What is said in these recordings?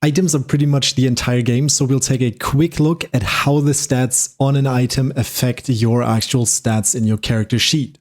Items are pretty much the entire game, so we'll take a quick look at how the stats on an item affect your actual stats in your character sheet.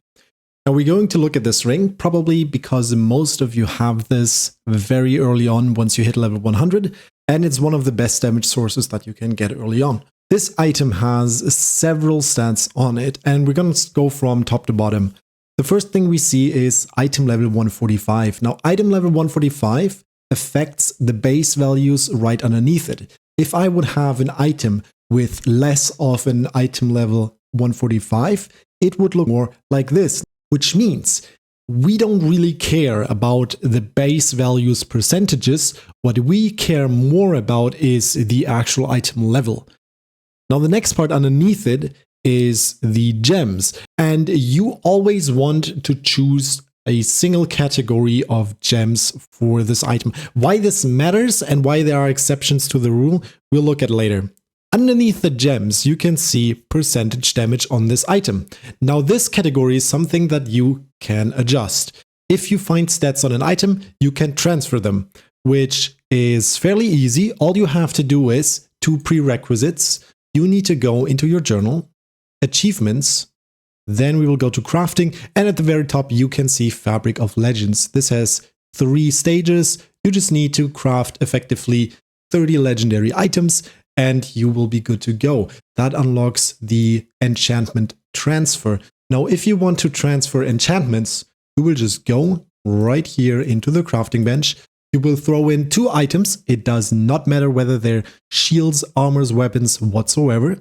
Now we're going to look at this ring, probably because most of you have this very early on once you hit level 100, and it's one of the best damage sources that you can get early on. This item has several stats on it, and we're going to go from top to bottom. The first thing we see is item level 145. Now item level 145 affects the base values right underneath it. If I would have an item with less of an item level 145, it would look more like this, which means we don't really care about the base values percentages. What we care more about is the actual item level. Now the next part underneath it is the gems, and you always want to choose a single category of gems for this item. Why this matters and why there are exceptions to the rule, we'll look at later. Underneath the gems, you can see percentage damage on this item. Now this category is something that you can adjust. If you find stats on an item, you can transfer them, which is fairly easy. All you have to do is 2 prerequisites. You need to go into your journal, achievements, then we will go to crafting, and at the very top you can see Fabric of Legends. This has 3 stages. You just need to craft effectively 30 legendary items and you will be good to go. That unlocks the enchantment transfer. Now if you want to transfer enchantments, you will just go right here into the crafting bench. You will throw in 2 items. It does not matter whether they're shields, armors, weapons, whatsoever.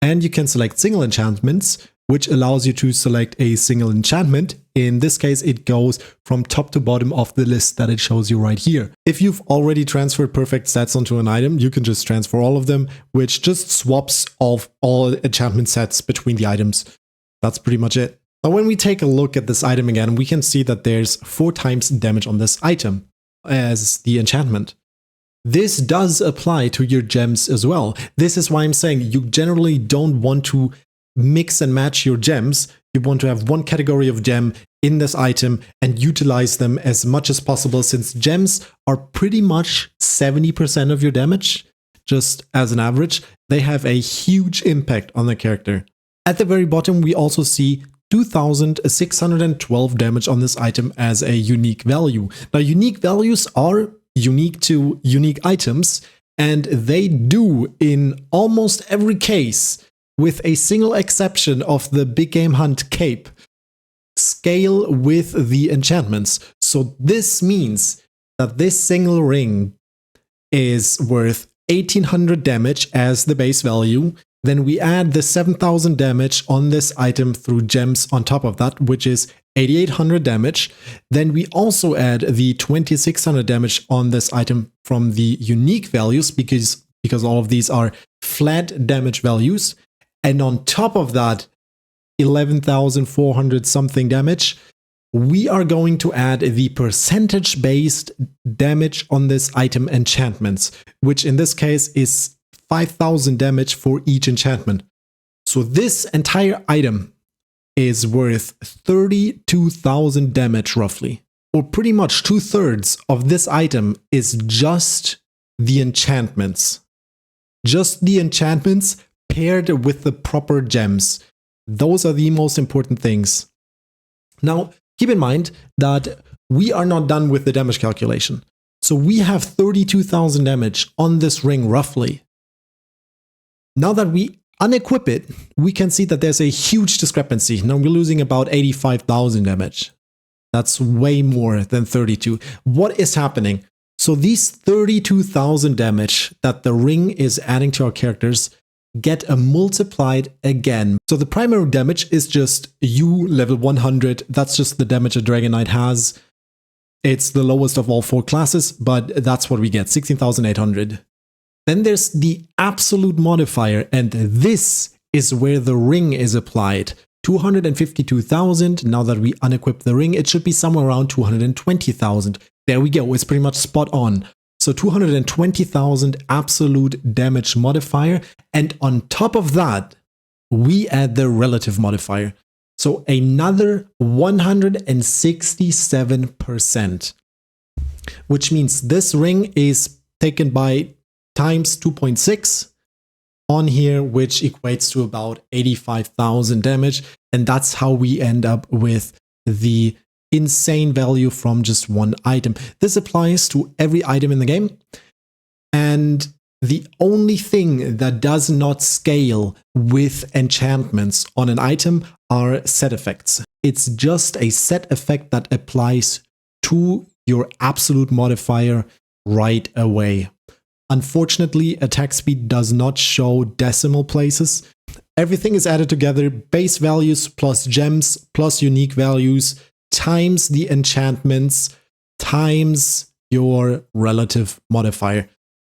And you can select single enchantments, which allows you to select a single enchantment. In this case, it goes from top to bottom of the list that it shows you right here. If you've already transferred perfect stats onto an item, you can just transfer all of them, which just swaps off all enchantment sets between the items. That's pretty much it. Now, when we take a look at this item again, we can see that there's 4 times damage on this item as the enchantment. This does apply to your gems as well. This is why I'm saying you generally don't want to mix and match your gems. You want to have one category of gem in this item and utilize them as much as possible, since gems are pretty much 70% of your damage, just as an average. They have a huge impact on the character. At the very bottom, we also see 2,612 damage on this item as a unique value. Now, unique values are unique to unique items, and they do in almost every case, with a single exception of the Big Game Hunt cape, scale with the enchantments. So this means that this single ring is worth 1800 damage as the base value. Then we add the 7000 damage on this item through gems on top of that, which is 8800 damage. Then we also add the 2600 damage on this item from the unique values, because all of these are flat damage values. And on top of that, 11,400 something damage, we are going to add the percentage-based damage on this item enchantments, which in this case is 5,000 damage for each enchantment. So this entire item is worth 32,000 damage roughly, or pretty much 2/3 of this item is just the enchantments. Just the enchantments paired with the proper gems. Those are the most important things. Now, keep in mind that we are not done with the damage calculation. So we have 32,000 damage on this ring roughly. Now that we unequip it, we can see that there's a huge discrepancy. Now we're losing about 85,000 damage. That's way more than 32. What is happening? So these 32,000 damage that the ring is adding to our characters get multiplied again. So the primary damage is just you level 100. That's just the damage a Dragon Knight has. It's the lowest of all 4 classes, but that's what we get, 16,800. Then there's the absolute modifier, and this is where the ring is applied. 252,000. Now that we unequip the ring, it should be somewhere around 220,000. There we go, it's pretty much spot on. So 220,000 absolute damage modifier, and on top of that, we add the relative modifier. So another 167%, which means this ring is taken by times 2.6 on here, which equates to about 85,000 damage. And that's how we end up with the insane value from just one item. This applies to every item in the game. And the only thing that does not scale with enchantments on an item are set effects. It's just a set effect that applies to your absolute modifier right away. Unfortunately, attack speed does not show decimal places. Everything is added together, base values plus gems plus unique values times the enchantments times your relative modifier.